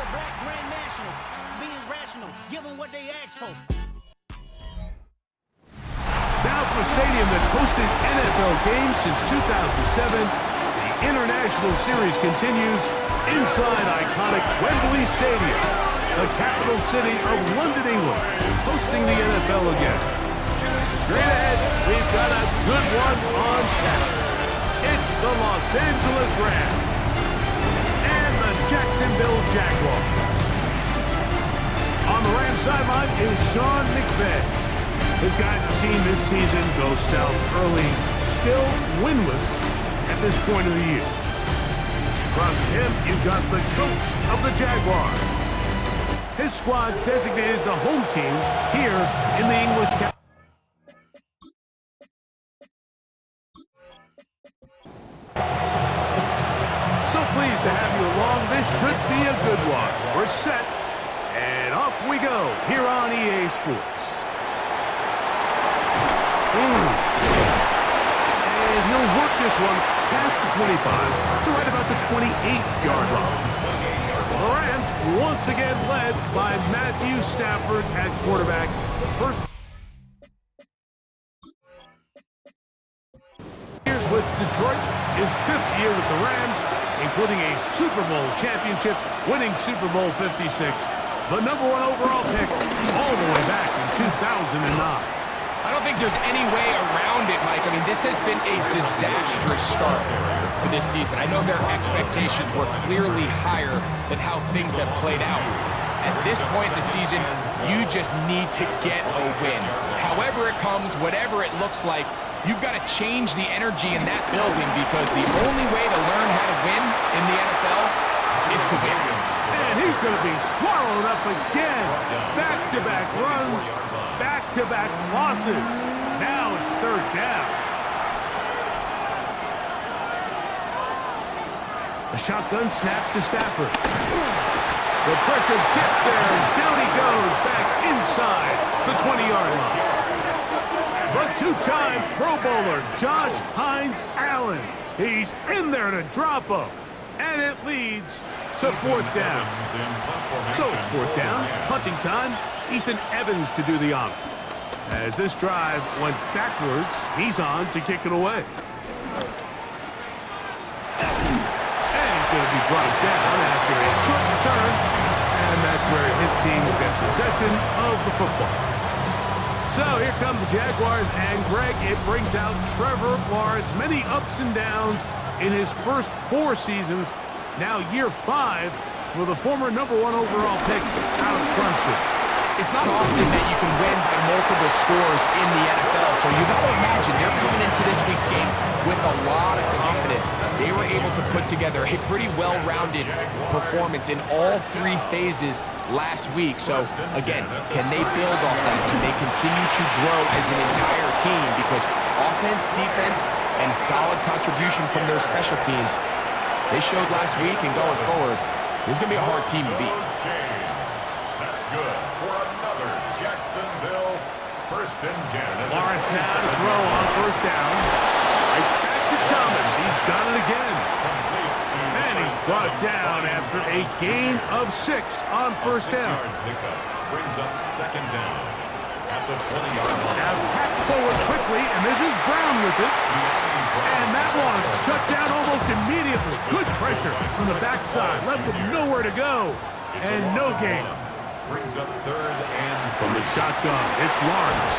a black grand national. Being rational, give them what they ask for. Now from a stadium that's hosted NFL games since 2007, the International Series continues inside iconic Wembley Stadium. The capital city of London, England, is hosting the NFL again. Straight ahead, we've got a good one on tap. It's the Los Angeles Rams and the Jacksonville Jaguars. On the Rams sideline is Sean McVay. His guys have seen this season go south early, still winless at this point of the year. Across from him, you've got the coach of the Jaguars. His squad designated the home team here in the English capital. So pleased to have you along. This should be a good one. We're set, and off we go here on EA Sports. And he'll work this one past the 25 to right about the 28-yard line. The Rams once again led by Matthew Stafford at quarterback. First years with Detroit, his 5th year with the Rams, including a Super Bowl championship, winning Super Bowl 56, the #1 overall pick all the way back in 2009. I don't think there's any way around it, Mike. I mean, this has been a disastrous start for this season. I know their expectations were clearly higher than how things have played out. At this point in the season, you just need to get a win. However it comes, whatever it looks like, you've got to change the energy in that building because the only way to learn how to win in the NFL is to win. And he's going to be swallowed up again. Back-to-back runs, back-to-back losses. Now it's 3rd down. A shotgun snap to Stafford. The pressure gets there, and down he goes back inside the 20-yard line. The 2-time Pro Bowler, Josh Hines-Allen. He's in there to drop him, and it leads to 4th down. So it's 4th down, punting time. Ethan Evans to do the honor. As this drive went backwards, he's on to kick it away. And he's going to be brought down after a short return, and that's where his team will get possession of the football. So here come the Jaguars, and Greg, it brings out Trevor Lawrence. Many ups and downs in his first 4 seasons. Now year 5 for the former #1 overall pick out of Clemson. It's not often that you can win by multiple scores in the NFL, so you got to imagine they're coming into this week's game with a lot of confidence. They were able to put together a pretty well-rounded performance in all 3 phases last week. So, again, can they build off that? Can they continue to grow as an entire team? Because offense, defense, and solid contribution from their special teams, they showed last week, and going forward, this is going to be a hard team to beat. That's good for another Jacksonville 1st and 10. Lawrence now to throw on 1st down. Right back to Thomas. He's got it again. And he's brought down after a gain of 6 on 1st down. Brings up 2nd down at the 20-yard line. Now tapped forward quickly, and this is Brown with it. And that one shut down almost immediately. Good pressure from the backside. Left him nowhere to go. And no gain. Brings up 3rd and from the shotgun. It's Lawrence.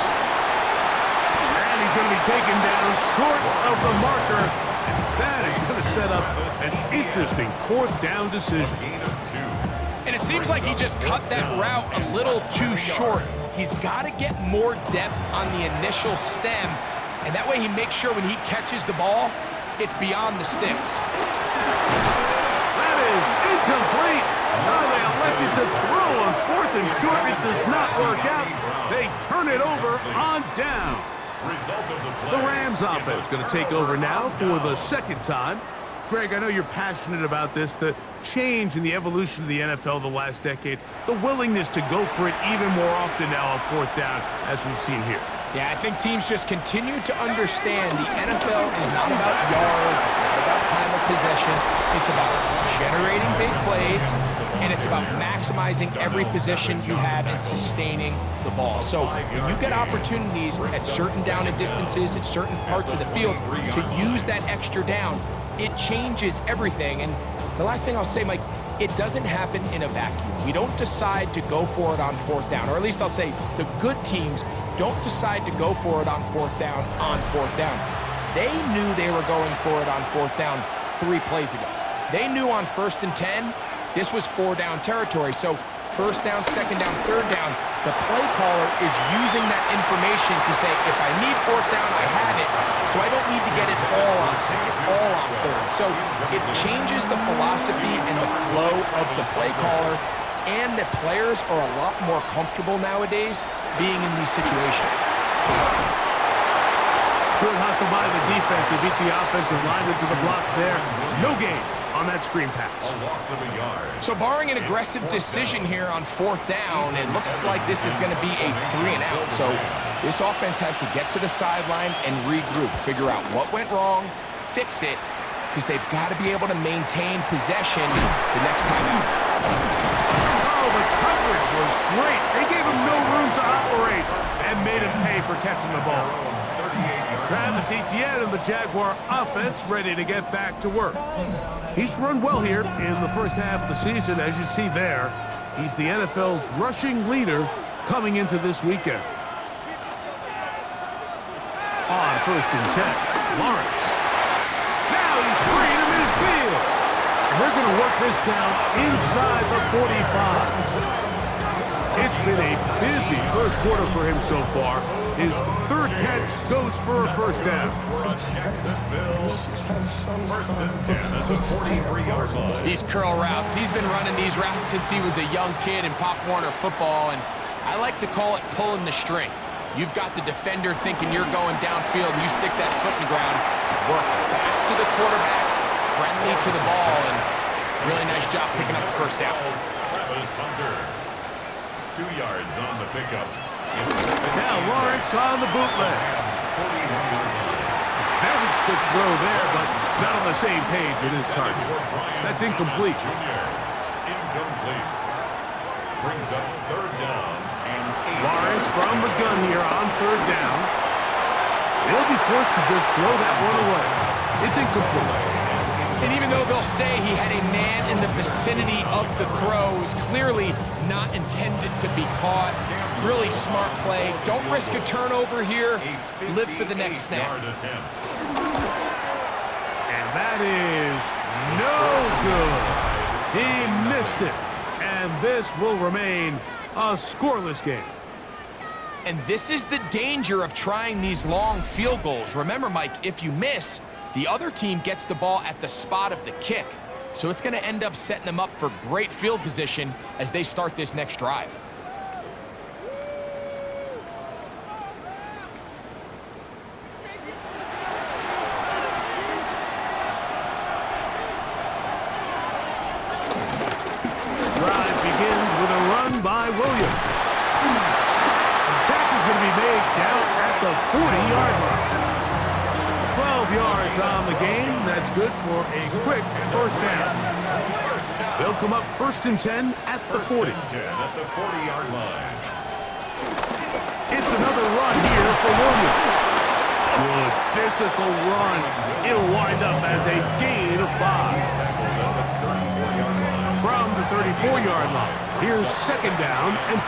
And he's going to be taken down short of the marker. And that is going to set up an interesting 4th down decision. And it seems like he just cut that route a little too short. He's got to get more depth on the initial stem. And that way he makes sure when he catches the ball, it's beyond the sticks. That is incomplete. Now they elected to throw on 4th and short. It does not work out. They turn it over on down. The Rams offense going to take over now for the 2nd time. Greg, I know you're passionate about this, the change in the evolution of the NFL the last decade, the willingness to go for it even more often now on 4th down, as we've seen here. Yeah, I think teams just continue to understand the NFL is not about yards, it's not about time of possession. It's about generating big plays, and it's about maximizing every possession you have and sustaining the ball. So when you get opportunities at certain down and distances, at certain parts of the field, to use that extra down, it changes everything. And the last thing I'll say, Mike, it doesn't happen in a vacuum. We don't decide to go for it on fourth down, or at least I'll say the good teams don't decide to go for it on fourth down They knew they were going for it on fourth down 3 plays ago. They knew on 1st and 10, this was 4-down territory. So first down, second down, third down, the play caller is using that information to say, if I need fourth down, I have it, so I don't need to get it all on second, all on third. So it changes the philosophy and the flow of the play caller, and the players are a lot more comfortable nowadays being in these situations. Good hustle by the defense. They beat the offensive lineman to the blocks there. No gains on that screen pass. A loss of a yard. So barring an aggressive decision here on fourth down, it looks like this is going to be a 3-and-out. So this offense has to get to the sideline and regroup, figure out what went wrong, fix it, because they've got to be able to maintain possession the next time out. Oh, the coverage was great. They gave him no room to operate and made him pay for catching the ball. Travis Etienne and the Jaguar offense ready to get back to work. He's run well here in the first half of the season, as you see there. He's the NFL's rushing leader coming into this weekend. On 1st and 10, Lawrence. Now he's free to midfield. And they're going to work this down inside the 45. It's been a busy first quarter for him so far. His 3rd catch goes for a first down. First and 10 at the 43-yard line. These curl routes. He's been running these routes since he was a young kid in Pop Warner football, and I like to call it pulling the string. You've got the defender thinking you're going downfield, and you stick that foot in the ground, work back to the quarterback, friendly to the ball, and really nice job picking up the first down. Travis Hunter. 2 yards on the pickup. Now Lawrence on the bootleg. Very quick throw there, but not on the same page with his target. That's incomplete. Incomplete. Brings up 3rd down and 8. Lawrence from the gun here on 3rd down. He'll be forced to just throw that one away. It's incomplete. And even though they'll say he had a man in the vicinity of the throws, clearly not intended to be caught. Really smart play. Don't risk a turnover here. Live for the next snap. And that is no good. He missed it. And this will remain a scoreless game. And this is the danger of trying these long field goals. Remember, Mike, if you miss, the other team gets the ball at the spot of the kick. So it's going to end up setting them up for great field position as they start this next drive. Drive begins with a run by Williams. The tackle is going to be made down at the 40-yard line. 12 yards on the game. That's good for a quick first down. They'll come up 1st and 10 at the 40. 10 at the 40-yard line. It's another run here for Williams. Good physical run. It'll wind up as a gain of 5. From the 34-yard line, here's 2nd down and 5.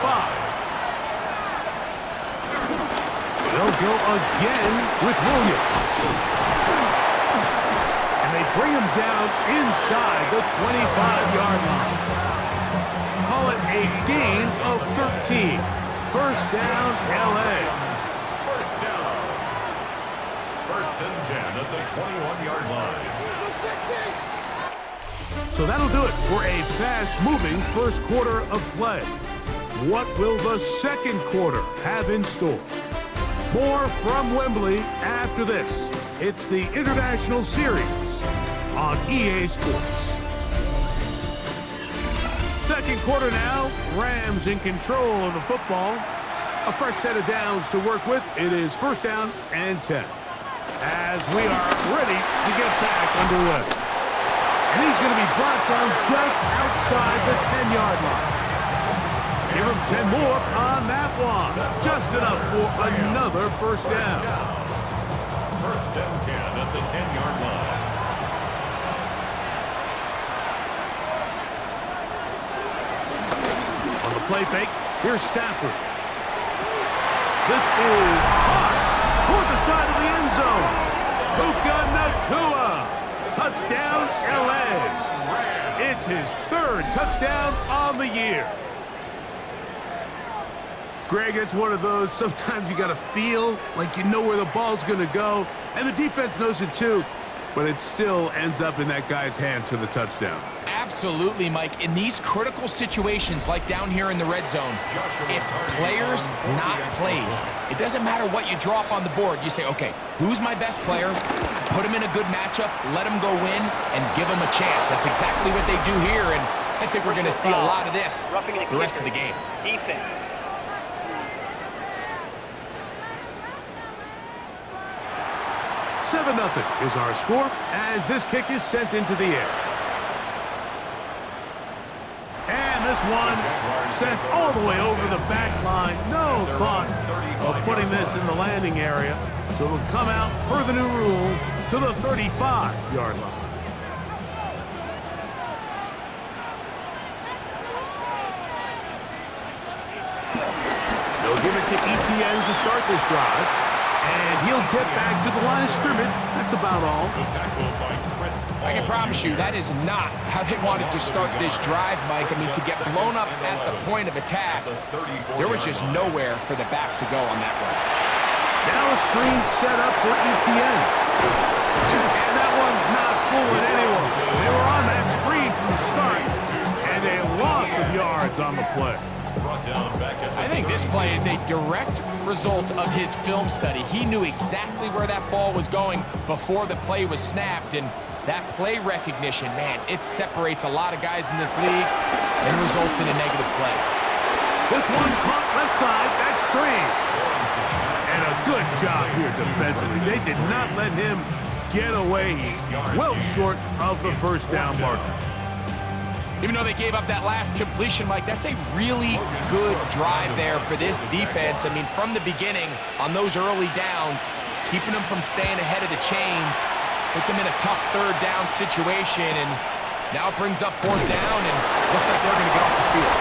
They'll go again with Williams. And they bring him down inside the 25-yard line. Call it a gain of 13. First down, L.A. First down. 1st and 10 at the 21-yard line. So that'll do it for a fast-moving first quarter of play. What will the second quarter have in store? More from Wembley after this. It's the International Series on EA Sports. Second quarter now. Rams in control of the football. A fresh set of downs to work with. It is 1st down and 10. As we are ready to get back underway. And he's going to be brought down just outside the 10-yard line. Give him 10 more on that one. Just enough for another first down. First and 10 at the 10-yard line. On the play fake, here's Stafford. This is hot toward the side of the end zone. Puka Nacua. Touchdown, LA. It's his third touchdown on the year. Greg, it's one of those, sometimes you got to feel like you know where the ball's going to go, and the defense knows it too, but it still ends up in that guy's hands for the touchdown. Absolutely, Mike. In these critical situations, like down here in the red zone, it's players, not plays. It doesn't matter what you draw up on the board. You say, okay, who's my best player? Put him in a good matchup, let him go win, and give him a chance. That's exactly what they do here, and I think we're going to see a lot of this the rest of the game. Defense. 7-0 is our score as this kick is sent into the air. And this one sent all the way over the back line. No thought of putting this in the landing area. So it'll come out per the new rule to the 35-yard line. They'll give it to Etienne to start this drive. And he'll get back to the line of scrimmage. That's about all. I can promise you that is not how they wanted to start this drive, Mike. I mean, to get blown up at the point of attack, there was just nowhere for the back to go on that run. Now a screen set up for Etienne. And that one's not fooling anyone. They were on that screen from the start, and a loss of yards on the play. I think this play is a direct result of his film study. He knew exactly where that ball was going before the play was snapped, and that play recognition, man, it separates a lot of guys in this league and results in a negative play. This one caught left side, that screen. And a good job here defensively. They did not let him get away. He's well short of the first down marker. Even though they gave up that last completion, Mike, that's a really good drive there for this defense. I mean, from the beginning, on those early downs, keeping them from staying ahead of the chains, put them in a tough third down situation, and now it brings up fourth down, and looks like they're going to get off the field.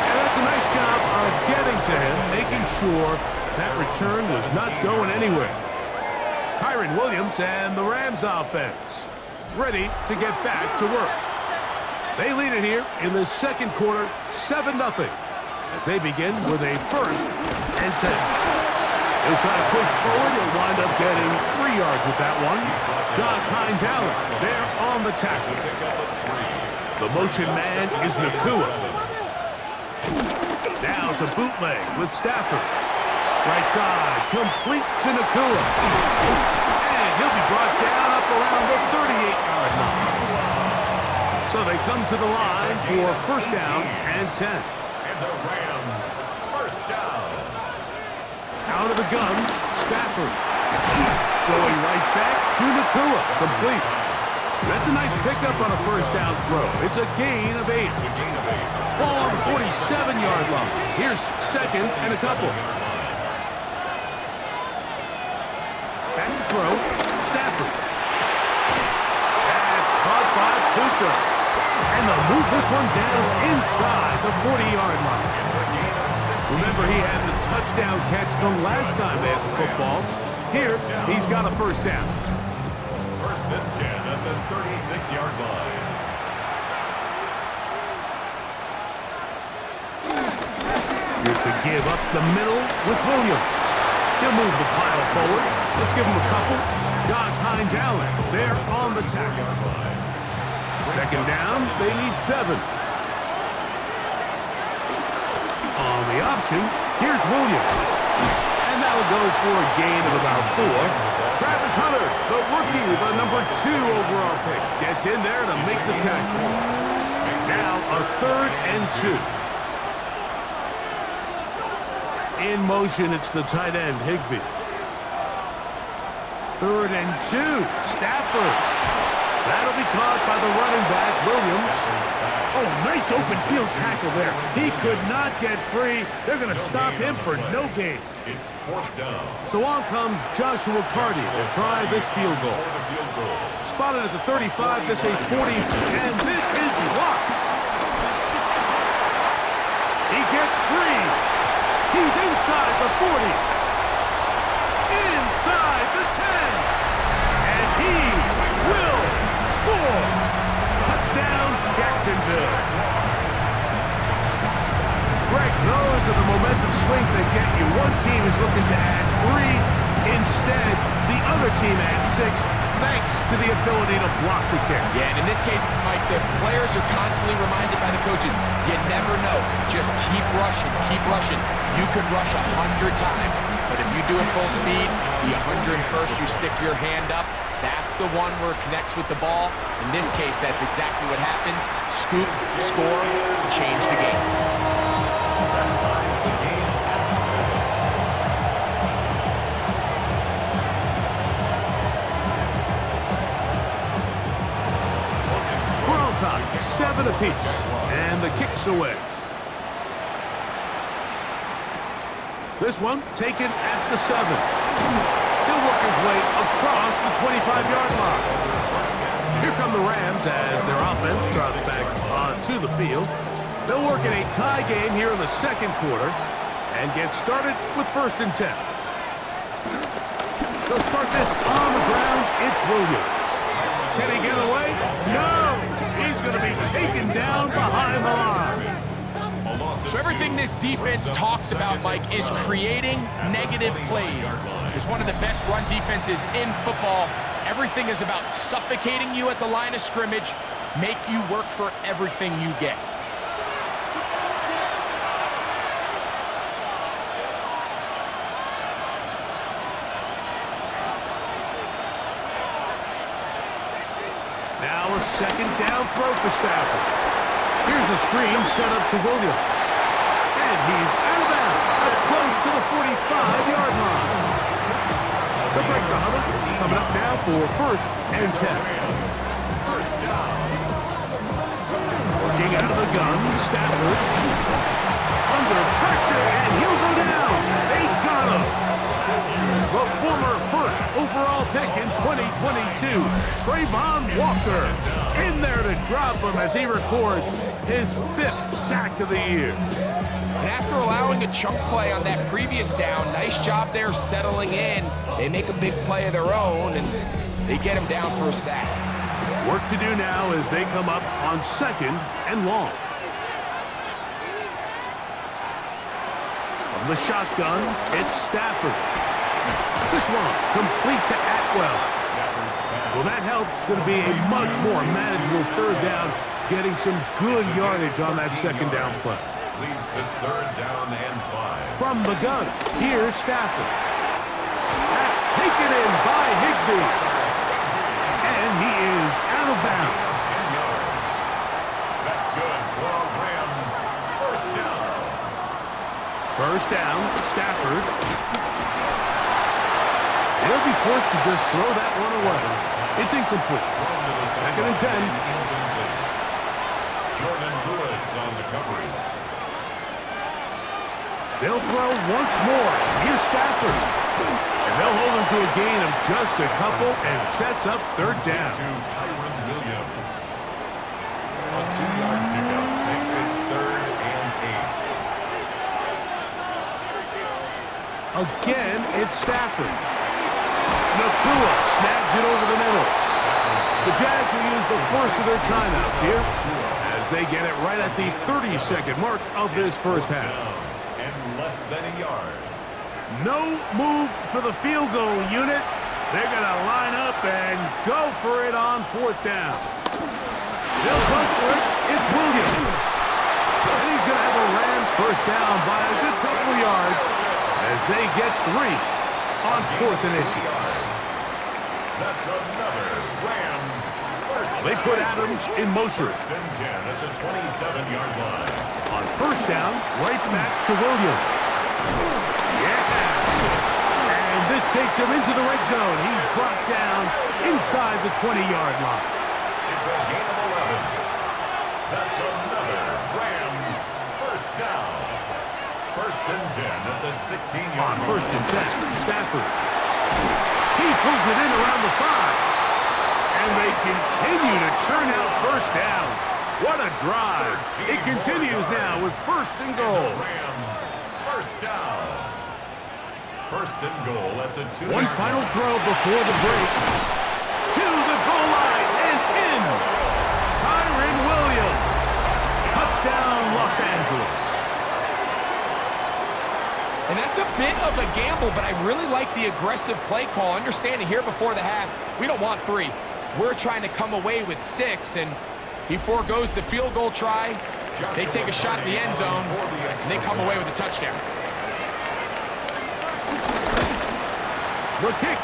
And that's a nice job of getting to him, making sure that return was not going anywhere. Kyron Williams and the Rams offense ready to get back to work. They lead it here in the second quarter, 7-0, as they begin with a 1st and 10. They'll try to push forward. He'll wind up getting 3 yards with that one. Josh Hines-Allen there on the tackle. The motion man is Nacua. Now it's a bootleg with Stafford. Right side, complete to Nacua. And he'll be brought down up around the 38-yard line. So they come to the line for first down and 10. And the Rams, first down. Out of the gun, Stafford. Going right back to Nacua, complete. That's a nice pickup on a first down throw. It's a gain of 8. Ball on the 47-yard line. Here's second and a couple. Back to throw, Stafford. That's caught by Puka. And they'll move this one down inside the 40-yard line. Remember, he had the touchdown catch the last time they had the football. Here, he's got a first down. First and 10 at the 36-yard line. Here's to give up the middle with Williams. He'll move the pile forward. Let's give him a couple. Josh Hines-Allen there on the tackle. Second down, they need 7. On the option, here's Williams. And that'll go for a gain of about 4. Travis Hunter, the rookie, the number 2 overall pick, gets in there to make the tackle. Now a 3rd and 2. In motion, it's the tight end, Higbee. 3rd and 2, Stafford. That'll be caught by the running back, Williams. Oh, nice open field tackle there. He could not get free. They're going to stop him for no gain. It's 4th down. So on comes Joshua Carty to try this field goal. Spotted at the 35, this is 40, and this is blocked. He gets free. He's inside the 40. Inside the 10. And he will score. Touchdown, Jacksonville. Greg, those are the momentum swings that get you. One team is looking to add 3. Instead, the other team adds 6, thanks to the ability to block the kick. Yeah, and in this case, Mike, the players are constantly reminded by the coaches, you never know. Just keep rushing, keep rushing. You could rush 100 times, but if you do it full speed, the 101st, you stick your hand up. That's the one where it connects with the ball. In this case, that's exactly what happens. Scoop, score, change the game. That ties the game at 7. We're on time, 7 apiece, and the kick's away. This one taken at the 7. He'll work his way across the 25-yard line. Here come the Rams as their offense trots back onto the field. They'll work in a tie game here in the second quarter and get started with 1st and 10. They'll start this on the ground. It's Williams. Can he get away? No! He's going to be taken down behind the line. So everything this defense talks about, Mike, is creating negative plays. It's one of the best run defenses in football. Everything is about suffocating you at the line of scrimmage, make you work for everything you get. Now a 2nd down throw for Stafford. Here's a screen set up to Williams. And he's out of bounds, up close to the 45-yard line. They'll break the huddle, coming up now for 1st and 10. First down. Working out of the gun, Stafford. Under pressure, and he'll go down. They got him. The former 1st overall pick in 2022, Trayvon Walker, in there to drop him as he records his 5th sack of the year. And after allowing a chunk play on that previous down, nice job there settling in. They make a big play of their own, and they get him down for a sack. Work to do now as they come up on 2nd and long. From the shotgun, it's Stafford. This one complete to Atwell. Well, that helps. It's going to be a much more manageable 3rd down, getting some good yardage on that 2nd down play. Leads to 3rd down and 5. From the gun, here's Stafford. That's taken in by Higbee. And he is out of bounds. 10 yards. That's good for Rams. 1st down. 1st down, Stafford. He'll be forced to just throw that one away. It's incomplete. 2nd and 10. Jordan Lewis on the coverage. They'll throw once more. Here's Stafford. And they'll hold him to a gain of just a couple and sets up 3rd down. To Kyron Williams. A 2-yard pickup makes it 3rd and 8. Again, it's Stafford. Nakua snags it over the middle. The Jags will use the first of their timeouts here as they get it right at the 30-second mark of this 1st half. And less than a yard. No move for the field goal unit. They're going to line up and go for it on 4th down. They'll go for it. It's Williams. And he's going to have a Rams 1st down by a good couple of yards as they get 3 on 4th and inches. That's another Rams 1st. They put Adams in motion. 1st and 10 at the 27-yard line. On 1st down, right back to Williams. Yeah! And this takes him into the red zone. He's brought down inside the 20-yard line. 16-yard On 1st and 10, Stafford. He pulls it in around the 5. And they continue to churn out first downs. What a drive. It continues now with 1st and goal. Rams, first down. 1st and goal at the 2. One final throw before the break. To the goal line and in. Kyron Williams. Touchdown, Los Angeles. And that's a bit of a gamble, but I really like the aggressive play call. Understanding here before the half, we don't want 3. We're trying to come away with 6, and he forgoes the field goal try. They take a shot in the end zone, and they come away with a touchdown. The kick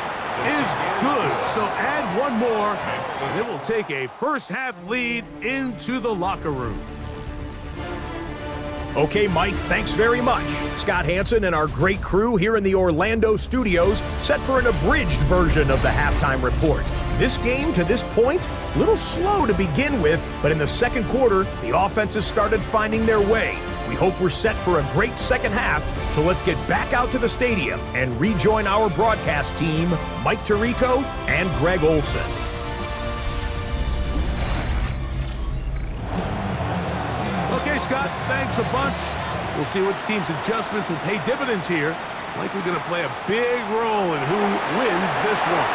is good, so add one more, and it will take a first-half lead into the locker room. Okay, Mike, thanks very much. Scott Hansen and our great crew here in the Orlando studios set for an abridged version of the halftime report. This game, to this point, a little slow to begin with, but in the second quarter, the offenses started finding their way. We hope we're set for a great second half, so let's get back out to the stadium and rejoin our broadcast team, Mike Tirico and Greg Olson. Okay, Scott, thanks a bunch. We'll see which team's adjustments will pay dividends here. Likely going to play a big role in who wins this one.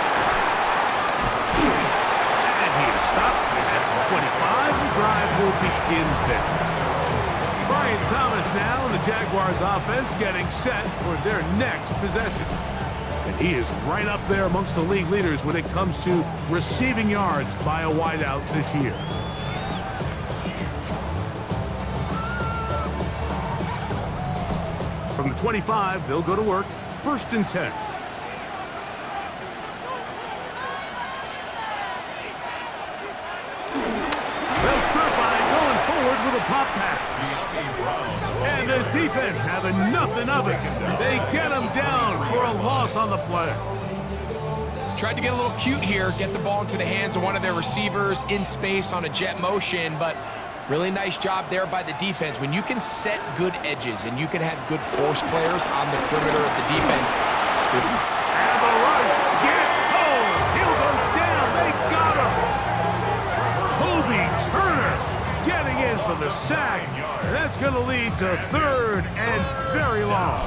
And he is stopped at the 25. The drive will begin there. Brian Thomas now, and the Jaguars offense getting set for their next possession. And he is right up there amongst the league leaders when it comes to receiving yards by a wideout this year. From the 25, they'll go to work. 1st and 10. They'll start by going forward with a pop pass. And this defense having nothing of it. They get him down for a loss on the play. Tried to get a little cute here, get the ball into the hands of one of their receivers in space on a jet motion, but really nice job there by the defense. When you can set good edges and you can have good force players on the perimeter of the defense. And the rush gets home. He'll go down. They got him. Kobe Turner getting in for the sack. And that's going to lead to 3rd and very long.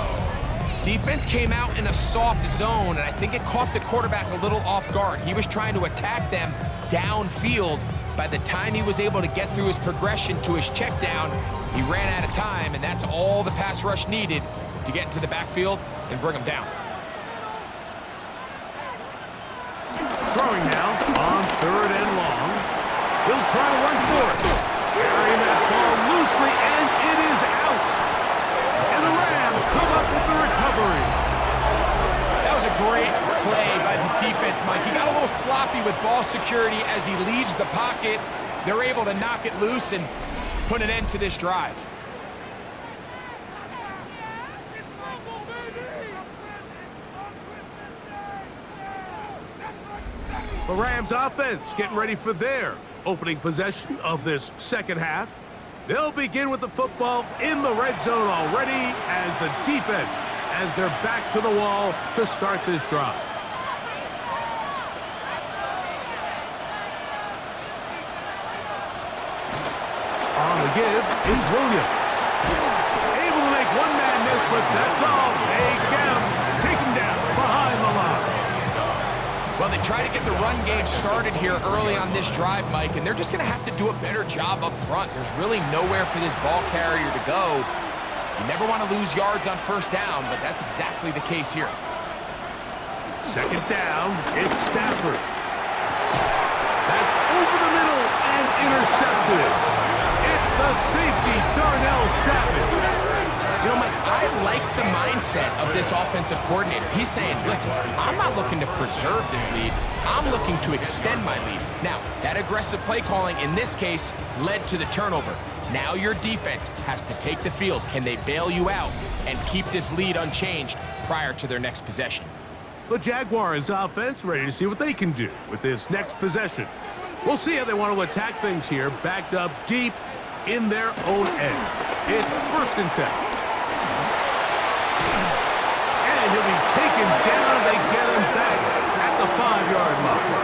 Defense came out in a soft zone, and I think it caught the quarterback a little off guard. He was trying to attack them downfield. By the time he was able to get through his progression to his check down, he ran out of time, and that's all the pass rush needed to get into the backfield and bring him down. Throwing now on 3rd and long. He'll try to run for it. Carrying that ball loosely, and it is out. And the Rams come up with the recovery. That was a great play by the defense, Mike. He got a little sloppy with ball security as he leaves the pocket. They're able to knock it loose and put an end to this drive. The Rams offense getting ready for their opening possession of this second half. They'll begin with the football in the red zone already as the defense has their back to the wall to start this drive. On the give is Williams. Able to make one man miss, but that's all. They get him. Take him down behind the line. Well, they try to get the run game started here early on this drive, Mike, and they're just going to have to do a better job up front. There's really nowhere for this ball carrier to go. You never want to lose yards on 1st down, but that's exactly the case here. 2nd down, it's Stafford. That's over the middle and intercepted. It's the safety, Darnell Savage. You know, Mike, I like the mindset of this offensive coordinator. He's saying, listen, I'm not looking to preserve this lead. I'm looking to extend my lead. Now, that aggressive play calling in this case led to the turnover. Now your defense has to take the field. Can they bail you out and keep this lead unchanged prior to their next possession? The Jaguars offense ready to see what they can do with this next possession. We'll see how they want to attack things here, backed up deep in their own end. It's 1st and 10. taken down. They get him back at the 5-yard line.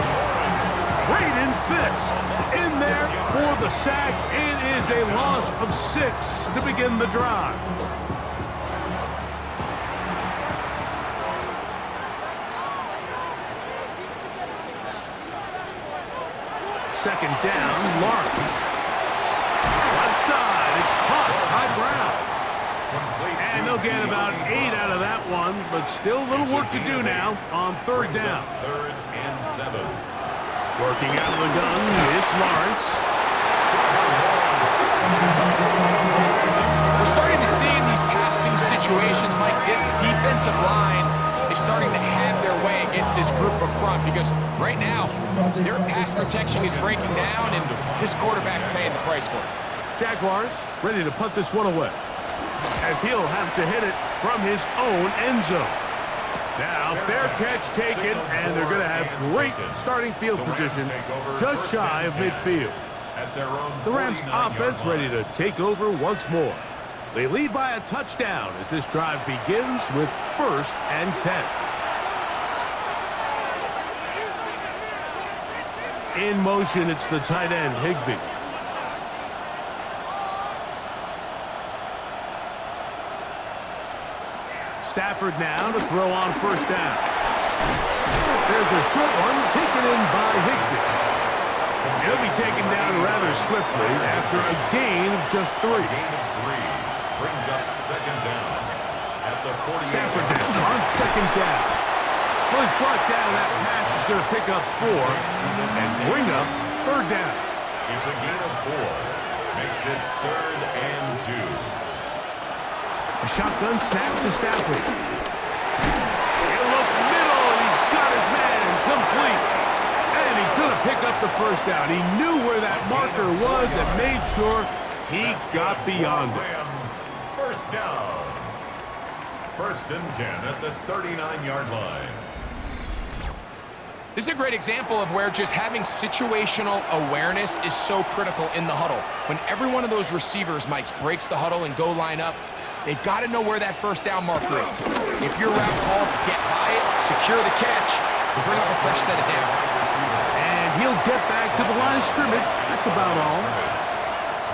Braden Fisk in there for the sack. It is a loss of 6 to begin the drive. Second down, Lawrence. Left side, it's caught by Brown. And they'll get about 8 out of that one, but still a little work to do now on third down. 3rd and 7. Working out of the gun, it's Lawrence. We're starting to see in these passing situations, Mike, this defensive line is starting to have their way against this group up front because right now, their pass protection is breaking down, and this quarterback's paying the price for it. Jaguars ready to punt this one away, as he'll have to hit it from his own end zone. Now, fair catch taken, and they're going to have great starting field position just shy of midfield. The Rams offense ready to take over once more. They lead by a touchdown as this drive begins with 1st and 10. In motion, it's the tight end, Higbee. Stafford now to throw on 1st down. There's a short one taken in by Higbee. He'll be taken down rather swiftly after a gain of just 3. Brings up 2nd down at the 48. Stafford down on 2nd down. Well, he's brought down. That pass is going to pick up 4 and bring up 3rd down. It's a gain of 4. Makes it 3rd and 2. A shotgun snap to Stafford. He'll look middle, and he's got his man complete. And he's going to pick up the 1st down. He knew where that marker was and made sure he got beyond it. 1st down. 1st and 10 at the 39-yard line. This is a great example of where just having situational awareness is so critical in the huddle. When every one of those receivers, Mike, breaks the huddle and go line up, they've got to know where that 1st down marker is. If your route calls, get by it, secure the catch, and bring up a fresh set of downs. And he'll get back to the line of scrimmage. That's about all.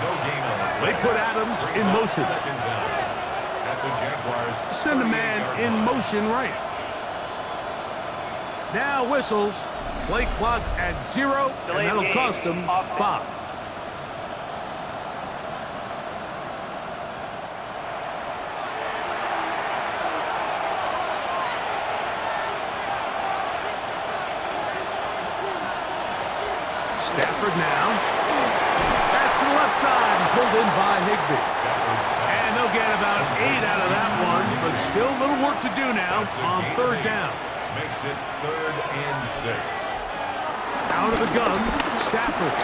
No gain on the play. They put Adams in motion. 2nd down at the Jaguars. Send a man in motion right. Now whistles. Play clock at 0, and that'll cost them 5. Stafford now. That's to the left side and pulled in by Higbee. And they'll get about 8 out of that one, but still a little work to do now on 3rd down. Makes it 3rd and 6. Out of the gun, Stafford.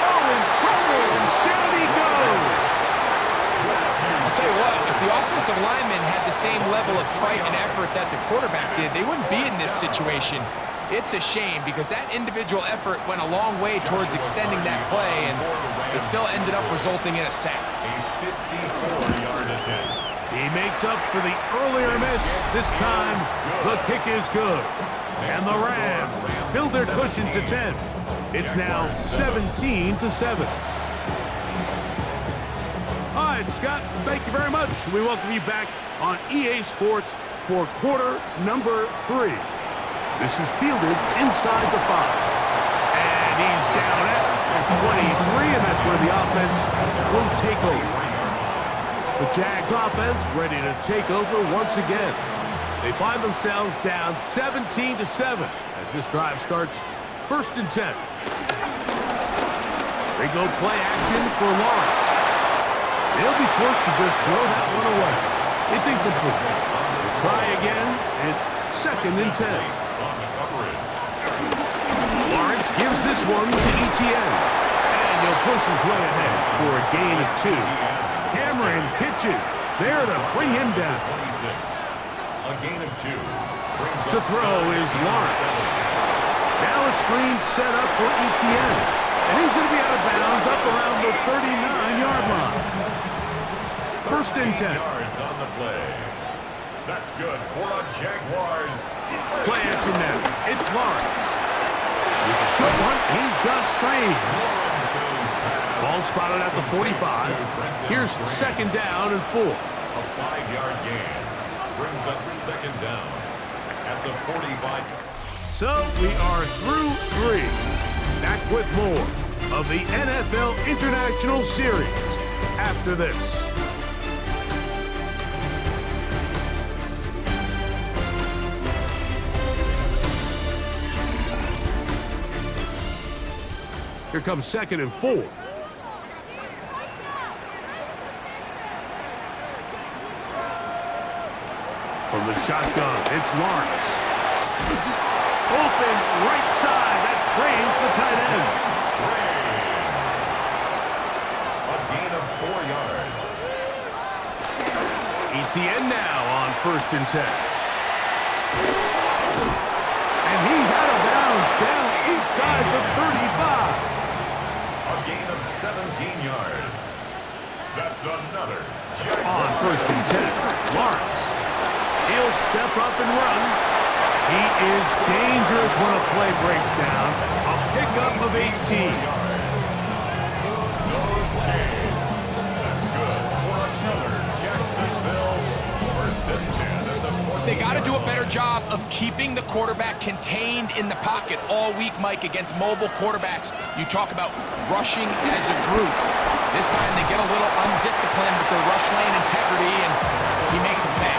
Oh, in trouble, and down he goes. I'll tell you what, if the offensive lineman had the same level of fight and effort that the quarterback did, they wouldn't be in this situation. It's a shame because that individual effort went a long way towards extending that play, and it still ended up resulting in a sack. A 54-yard attempt. He makes up for the earlier miss. This time, the kick is good. And the Rams build their cushion to 10. It's now 17-7. All right, Scott, thank you very much. We welcome you back on EA Sports for quarter number 3. This is fielded inside the 5. And he's down at 23, and that's where the offense will take over. The Jags offense ready to take over once again. They find themselves down 17-7 as this drive starts 1st and 10. They go play action for Lawrence. They'll be forced to just throw that one away. It's incomplete. They try again. It's 2nd and 10. Lawrence gives this one to Etienne. And he'll push his way ahead for a gain of 2. Cameron pitches there to bring him down. 26. A gain of 2. To throw is Lawrence. Now a screen set up for Etienne. And he's going to be out of bounds up around the 39-yard line. First and 10. Yards on the play. That's good for the Jaguars. Play action now. It's Lawrence. Here's a short one. He's got Strange. Ball spotted at the 45. Here's second down and 4. A 5-yard gain brings up second down at the 45. So we are through 3. Back with more of the NFL International Series after this. Here comes second and 4. From the shotgun, it's Lawrence. Open right side. That strains the tight end. A gain of 4 yards. ETN now on first and 10. And he's out of bounds down inside the 35. A gain of 17 yards. That's another Jaguars. On first and 10, Lawrence. He'll step up and run. He is dangerous when a play breaks down. A pickup of 18. That's good for another Jacksonville first and 10 at the 14. They got to do a better job of keeping the quarterback contained in the pocket all week, Mike, against mobile quarterbacks. You talk about rushing as a group. This time they get a little undisciplined with their rush lane integrity, and he makes them pay.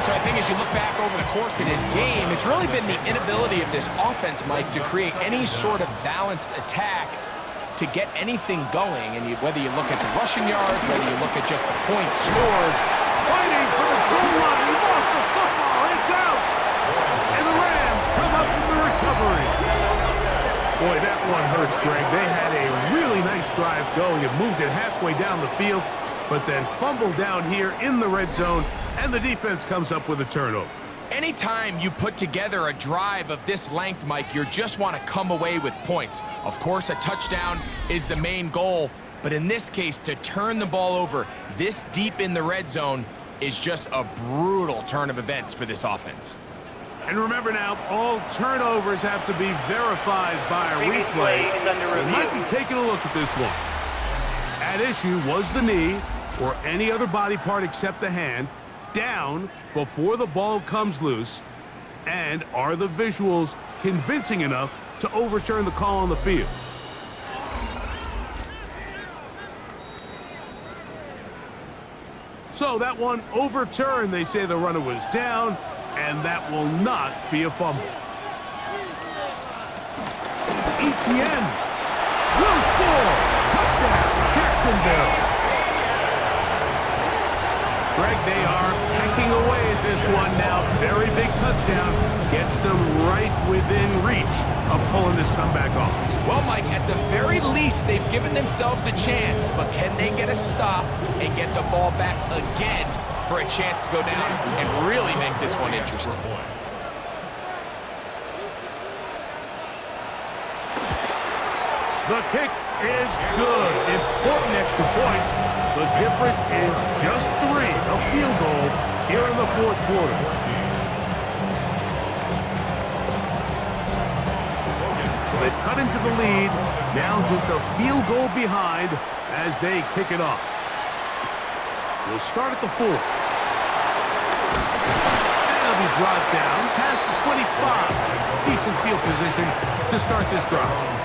So I think as you look back over the course of this game, it's really been the inability of this offense, Mike, to create any sort of balanced attack to get anything going. And whether you look at the rushing yards, whether you look at just the points scored. Fighting for the goal line. He lost the football. It's out. And the Rams come up with the recovery. Boy, that one hurts, Greg. They had a really nice drive going and moved it halfway down the field, but then fumbled down here in the red zone, and the defense comes up with a turnover. Anytime you put together a drive of this length, Mike, you just want to come away with points. Of course, a touchdown is the main goal, but in this case, to turn the ball over this deep in the red zone is just a brutal turn of events for this offense. And remember now, all turnovers have to be verified by a replay. So you might be taking a look at this one. At issue was the knee, or any other body part except the hand, down before the ball comes loose, and are the visuals convincing enough to overturn the call on the field? So that one overturned. They say the runner was down, and that will not be a fumble. ETN will score. Touchdown, Jacksonville. Greg, they are pecking away at this one now. Very big touchdown. Gets them right within reach of pulling this comeback off. Well, Mike, at the very least, they've given themselves a chance, but can they get a stop and get the ball back again for a chance to go down and really make this one interesting? The kick is good. Important extra point. The difference is just 3, a field goal here in the fourth quarter. So they've cut into the lead. Now just a field goal behind as they kick it off. We'll start at the 4. That'll be brought down past the 25. Decent field position to start this drive.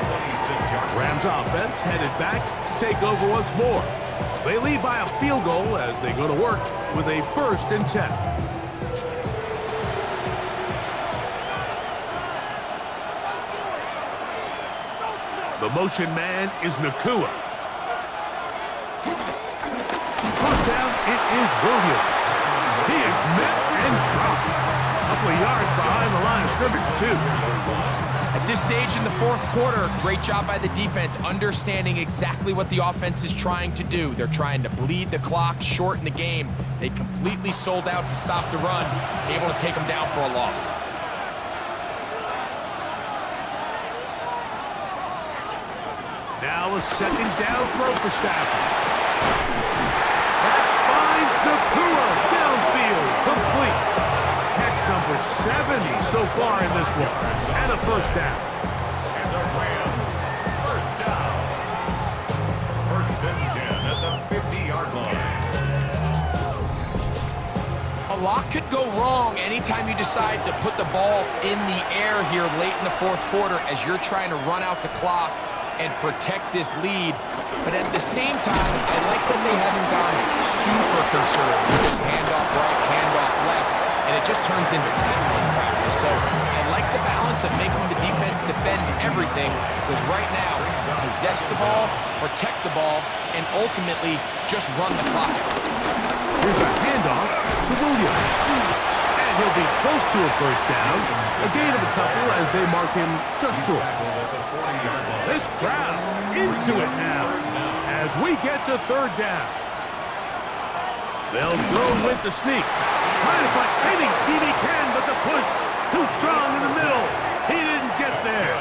Rams offense headed back to take over once more. They lead by a field goal as they go to work with a first and 10. The motion man is Nakua. First down, it is Williams. He is met and dropped. A couple of yards behind the line of scrimmage, too. At this stage in the fourth quarter, great job by the defense, understanding exactly what the offense is trying to do. They're trying to bleed the clock, shorten the game. They completely sold out to stop the run, able to take them down for a loss. Now a second down throw for Stafford. That Nakua downfield, complete. Catch number 7 so far in this one, and a first down. And the Rams, first down. First and 10 at the 50-yard line. A lot could go wrong anytime you decide to put the ball in the air here late in the fourth quarter as you're trying to run out the clock and protect this lead. But at the same time, I like that they haven't gone super conservative. Just handoff right, handoff left, and it just turns into tackling practice. So I like the balance of making the defense defend everything, because right now, possess the ball, protect the ball, and ultimately just run the clock out. Here's a handoff to Williams. And he'll be close to a first down. A gain of a couple as they mark him just short. This crowd into it now as we get to third down. They'll go with the sneak. Trying to find anything CD can, but the push too strong in the middle. He didn't get there.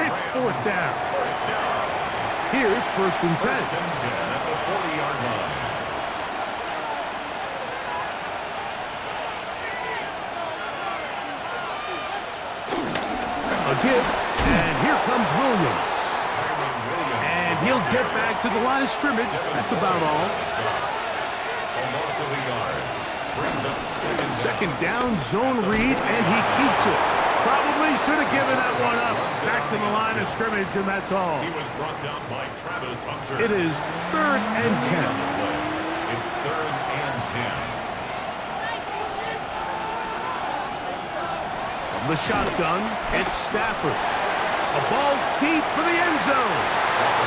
It's fourth down. Here's first and 10. First and 10 at the 40-yard line. A give, and here comes Williams. And he'll get back to the line of scrimmage. That's about all. Almost a yard. Brings up Second down, zone read, and he keeps it. Probably should have given that one up. Back to the line of scrimmage, and that's all. He was brought down by Travis Hunter. It is third and 10. It's third and 10. From the shotgun, it's Stafford. A ball deep for the end zone.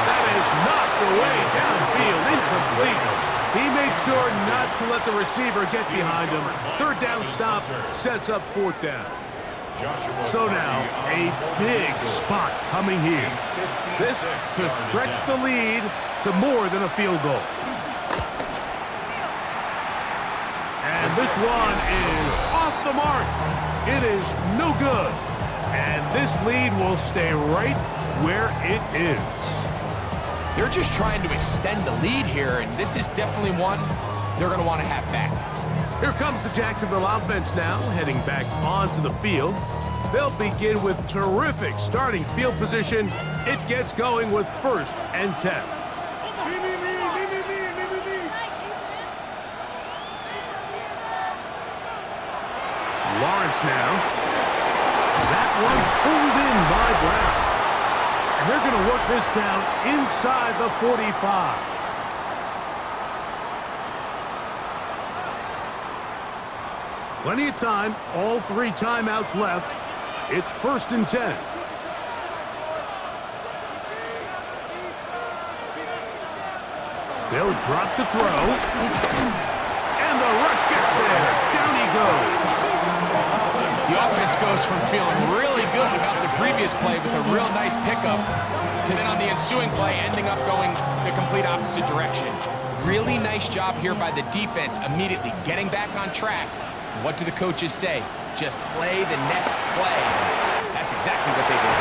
That is knocked away downfield, incomplete. He made sure not to let the receiver get behind him. Third down stop sets up fourth down. So now, a big spot coming here. This to stretch the lead to more than a field goal. And this one is off the mark. It is no good. And this lead will stay right where it is. They're just trying to extend the lead here, and this is definitely one they're going to want to have back. Here comes the Jacksonville offense now, heading back onto the field. They'll begin with terrific starting field position. It gets going with first and 10. Lawrence now. That one pulled in by Brown. And they're going to work this down inside the 45. Plenty of time, all 3 timeouts left. It's first and 10. They'll drop to throw. And the rush gets there. Down he goes. The offense goes from feeling really good about the previous play with a real nice pickup to then on the ensuing play ending up going the complete opposite direction. Really nice job here by the defense immediately getting back on track. And what do the coaches say? Just play the next play. That's exactly what they did.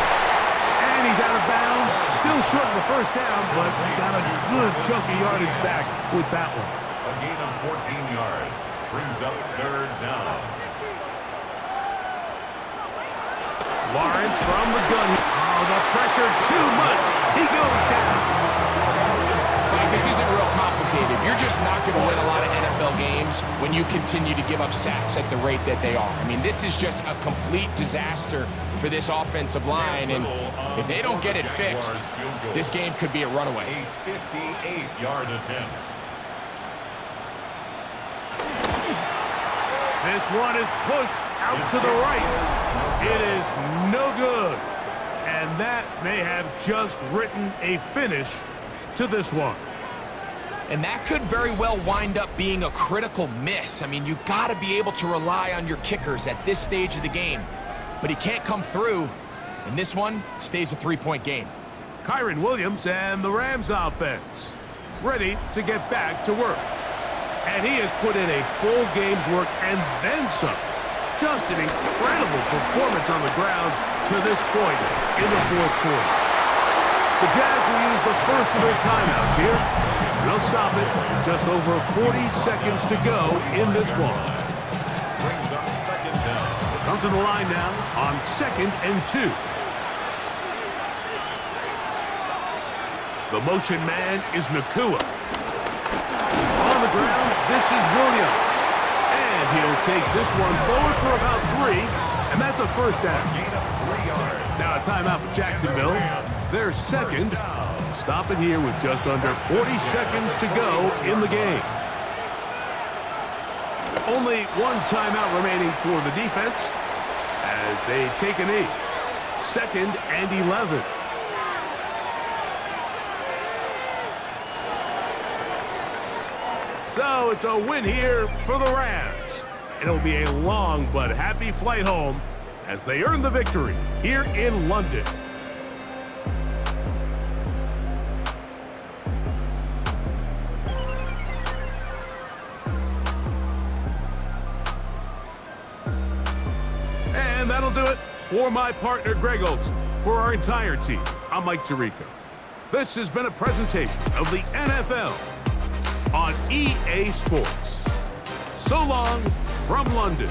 And he's out of bounds. Still short of the first down, but they got a good chunk of yardage back with that one. A gain of 14 yards brings up third down. Lawrence from the gun. Oh, the pressure too much. He goes down. Mike, this isn't real complicated. You're just not going to win a lot of NFL games when you continue to give up sacks at the rate that they are. I mean, this is just a complete disaster for this offensive line, and if they don't get it fixed, this game could be a runaway. A 58-yard attempt. This one is pushed out to the right. It is no good. And that may have just written a finish to this one. And that could very well wind up being a critical miss. I mean, you got to be able to rely on your kickers at this stage of the game. But he can't come through, and this one stays a 3-point game. Kyron Williams and the Rams offense ready to get back to work. And he has put in a full game's work and then some. Just an incredible performance on the ground to this point in the fourth quarter. The Jags will use the first of their timeouts here. They'll stop it with just over 40 seconds to go in this one. Brings up second down. Come to the line now on 2nd and 2. The motion man is Nakua. On the ground, this is Williams. And he'll take this one forward for about 3, and that's a first down. Gain of 3 yards. Now a timeout for Jacksonville. Their second. Stop it here with just under 40 seconds to go in the game. Only one timeout remaining for the defense as they take a knee. 2nd and 11. So it's a win here for the Rams. And it'll be a long but happy flight home as they earn the victory here in London. And that'll do it for my partner, Greg Olson. For our entire team, I'm Mike Tirico. This has been a presentation of the NFL on EA Sports. So long from London.